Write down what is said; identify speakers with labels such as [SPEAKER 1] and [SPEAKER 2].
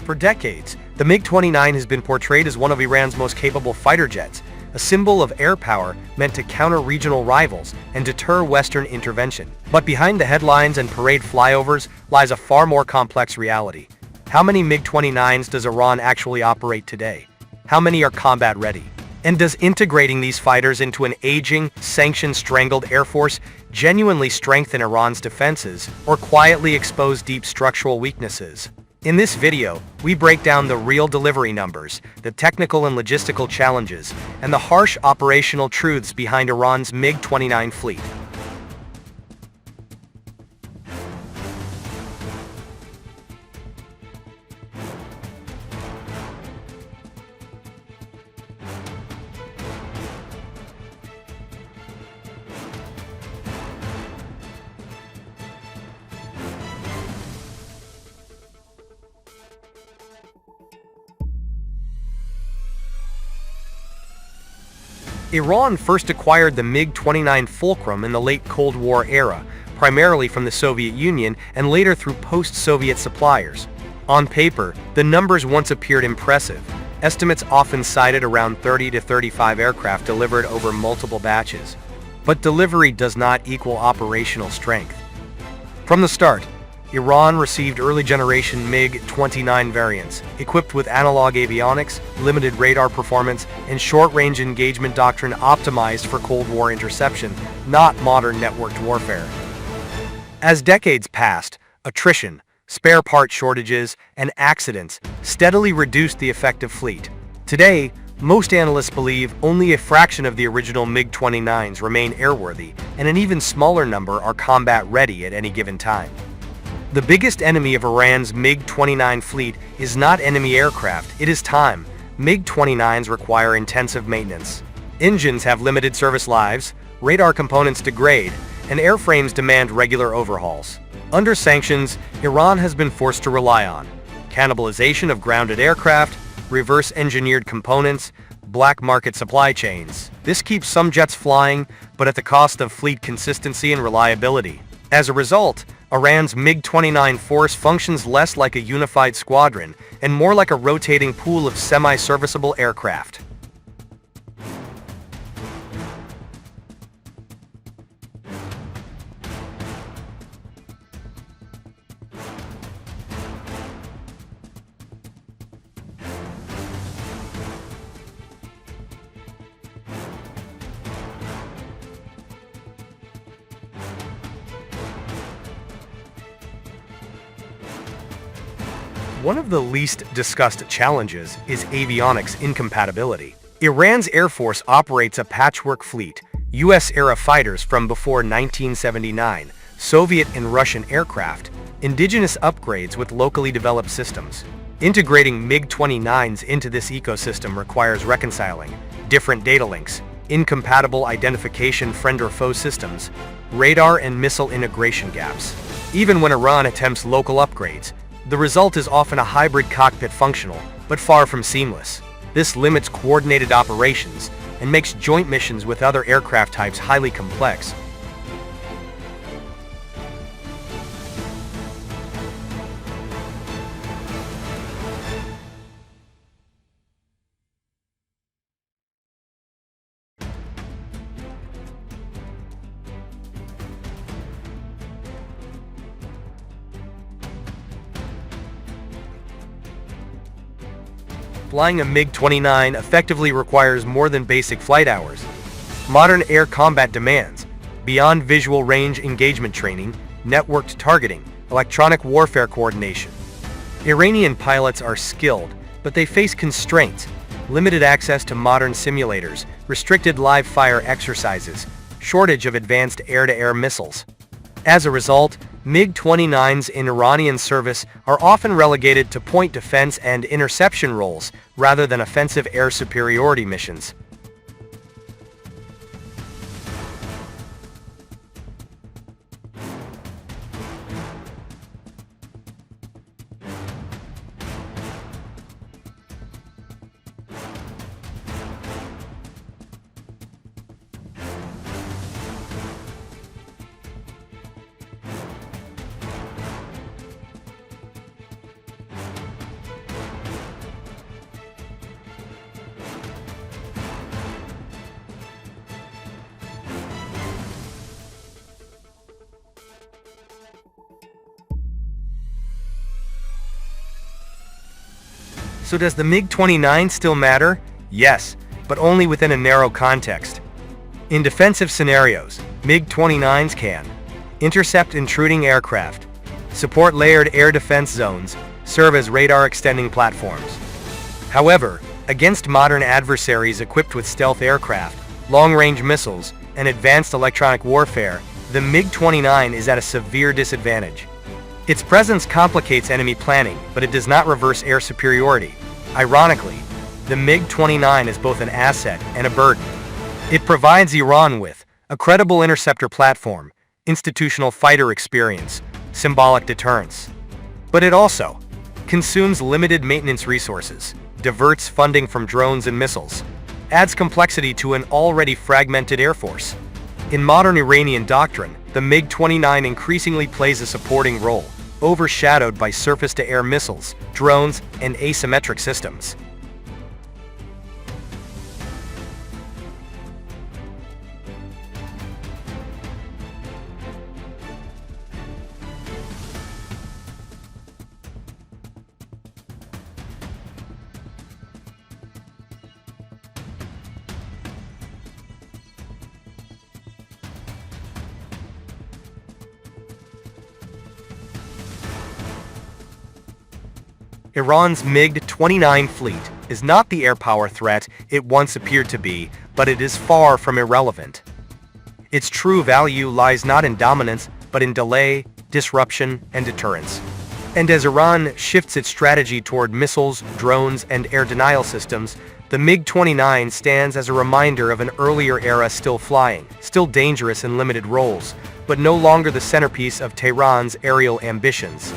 [SPEAKER 1] For decades, the MiG-29 has been portrayed as one of Iran's most capable fighter jets, a symbol of air power meant to counter regional rivals and deter Western intervention. But behind the headlines and parade flyovers lies a far more complex reality. How many MiG-29s does Iran actually operate today? How many are combat ready? And does integrating these fighters into an aging, sanction-strangled air force genuinely strengthen Iran's defenses or quietly expose deep structural weaknesses? In this video, we break down the real delivery numbers, the technical and logistical challenges, and the harsh operational truths behind Iran's MiG-29 fleet. Iran first acquired the MiG-29 Fulcrum in the late Cold War era, primarily from the Soviet Union and later through post-Soviet suppliers. On paper, the numbers once appeared impressive. Estimates often cited around 30 to 35 aircraft delivered over multiple batches. But delivery does not equal operational strength. From the start, Iran received early-generation MiG-29 variants, equipped with analog avionics, limited radar performance, and short-range engagement doctrine optimized for Cold War interception, not modern networked warfare. As decades passed, attrition, spare part shortages, and accidents steadily reduced the effective fleet. Today, most analysts believe only a fraction of the original MiG-29s remain airworthy, and an even smaller number are combat-ready at any given time. The biggest enemy of Iran's MiG-29 fleet is not enemy aircraft, it is time. MiG-29s require intensive maintenance. Engines have limited service lives, radar components degrade, and airframes demand regular overhauls. Under sanctions, Iran has been forced to rely on cannibalization of grounded aircraft, reverse-engineered components, black market supply chains. This keeps some jets flying, but at the cost of fleet consistency and reliability. As a result, Iran's MiG-29 force functions less like a unified squadron and more like a rotating pool of semi-serviceable aircraft. One of the least discussed challenges is avionics incompatibility. Iran's Air Force operates a patchwork fleet, US-era fighters from before 1979, Soviet and Russian aircraft, indigenous upgrades with locally developed systems. Integrating MiG-29s into this ecosystem requires reconciling different data links, incompatible identification friend or foe systems, radar and missile integration gaps. Even when Iran attempts local upgrades, the result is often a hybrid cockpit functional, but far from seamless. This limits coordinated operations and makes joint missions with other aircraft types highly complex. Flying a MiG-29 effectively requires more than basic flight hours. Modern air combat demands, beyond visual range engagement training, networked targeting, electronic warfare coordination. Iranian pilots are skilled, but they face constraints, limited access to modern simulators, restricted live-fire exercises, shortage of advanced air-to-air missiles. As a result, MiG-29s in Iranian service are often relegated to point defense and interception roles rather than offensive air superiority missions. So does the MiG-29 still matter? Yes, but only within a narrow context. In defensive scenarios, MiG-29s can intercept intruding aircraft, support layered air defense zones, serve as radar-extending platforms. However, against modern adversaries equipped with stealth aircraft, long-range missiles, and advanced electronic warfare, the MiG-29 is at a severe disadvantage. Its presence complicates enemy planning, but it does not reverse air superiority. Ironically, the MiG-29 is both an asset and a burden. It provides Iran with a credible interceptor platform, institutional fighter experience, symbolic deterrence. But it also consumes limited maintenance resources, diverts funding from drones and missiles, adds complexity to an already fragmented air force. In modern Iranian doctrine, the MiG-29 increasingly plays a supporting role, overshadowed by surface-to-air missiles, drones, and asymmetric systems. Iran's MiG-29 fleet is not the air power threat it once appeared to be, but it is far from irrelevant. Its true value lies not in dominance, but in delay, disruption, and deterrence. And as Iran shifts its strategy toward missiles, drones, and air denial systems, the MiG-29 stands as a reminder of an earlier era still flying, still dangerous in limited roles, but no longer the centerpiece of Tehran's aerial ambitions.